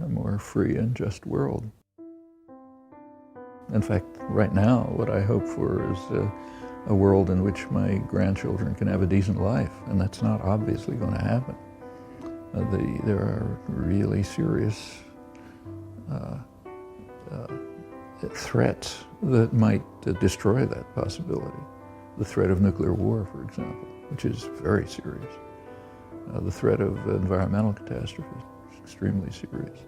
a more free and just world. In fact, right now, what I hope for is a world in which my grandchildren can have a decent life, and that's not obviously going to happen. There are really serious threats that might destroy that possibility. The threat of nuclear war, for example, which is very serious. The threat of environmental catastrophe is extremely serious.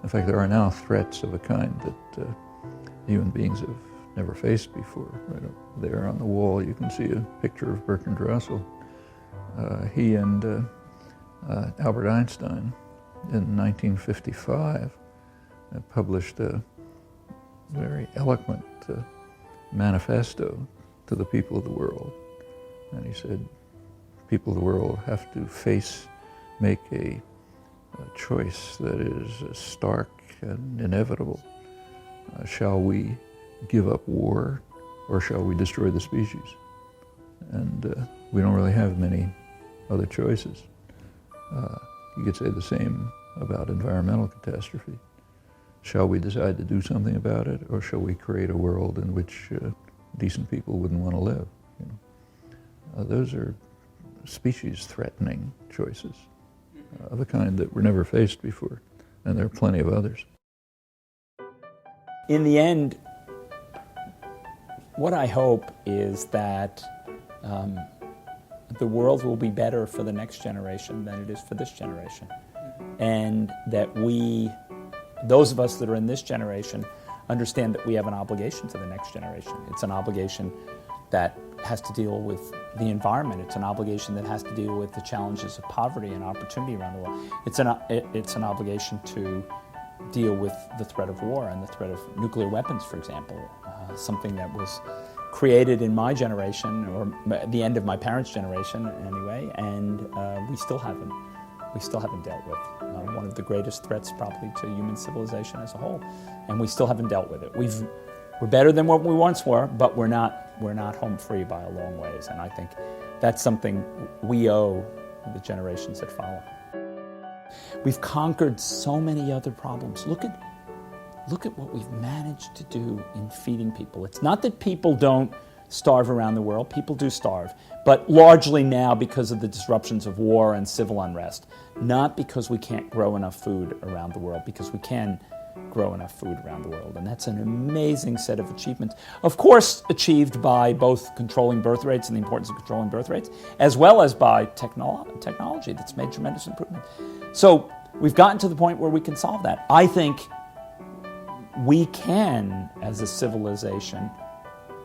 In fact, there are now threats of a kind that human beings have never faced before. Right up there on the wall, you can see a picture of Bertrand Russell. He and Albert Einstein in 1955 published a very eloquent manifesto to the people of the world. And he said, people of the world have to make a choice that is stark and inevitable. Shall we give up war, or shall we destroy the species? And we don't really have many other choices. You could say the same about environmental catastrophe. Shall we decide to do something about it, or shall we create a world in which decent people wouldn't want to live? You know? Those are species-threatening choices of a kind that were never faced before, and there are plenty of others. In the end, what I hope is that the world will be better for the next generation than it is for this generation. And that those of us that are in this generation, understand that we have an obligation to the next generation. It's an obligation that has to deal with the environment. It's an obligation that has to deal with the challenges of poverty and opportunity around the world. It's an obligation to deal with the threat of war and the threat of nuclear weapons, for example, something that was created in my generation, or at the end of my parents' generation anyway, and we still haven't dealt with. One of the greatest threats probably to human civilization as a whole, and we still haven't dealt with it. We're better than what we once were, but we're not home free by a long ways, and I think that's something we owe the generations that follow. We've conquered so many other problems. Look at what we've managed to do in feeding people. It's not that people don't starve around the world. People do starve, but largely now because of the disruptions of war and civil unrest, not because we can't grow enough food around the world, because we can grow enough food around the world. And that's an amazing set of achievements. Of course, achieved by both controlling birth rates and the importance of controlling birth rates, as well as by technology that's made tremendous improvement. So we've gotten to the point where we can solve that. I think we can, as a civilization,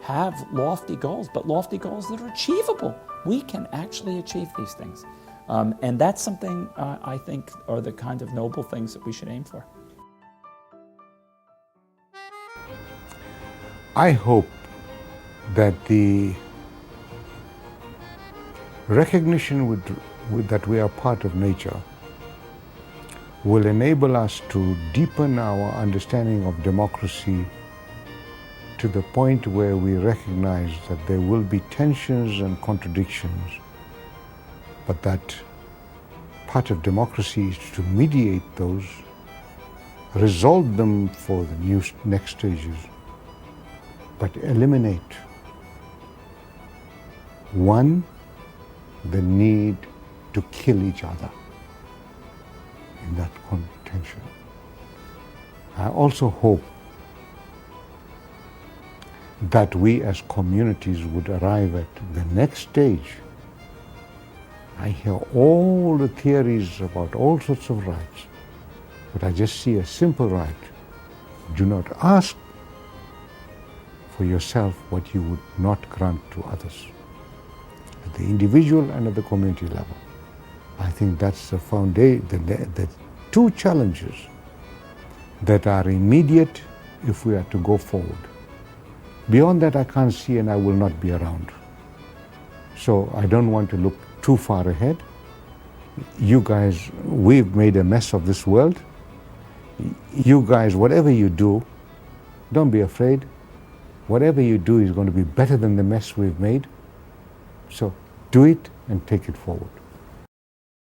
have lofty goals, but lofty goals that are achievable. We can actually achieve these things. And that's something I think are the kind of noble things that we should aim for. I hope that the recognition that we are part of nature will enable us to deepen our understanding of democracy to the point where we recognize that there will be tensions and contradictions, but that part of democracy is to mediate those, resolve them for the next stages, but eliminate, one, the need to kill each other in that contention. I also hope that we as communities would arrive at the next stage. I hear all the theories about all sorts of rights, but I just see a simple right. Do not ask for yourself what you would not grant to others, at the individual and at the community level. I think that's the foundation, the two challenges that are immediate if we are to go forward. Beyond that, I can't see, and I will not be around. So I don't want to look too far ahead. You guys, we've made a mess of this world. You guys, whatever you do, don't be afraid. Whatever you do is going to be better than the mess we've made. So do it and take it forward.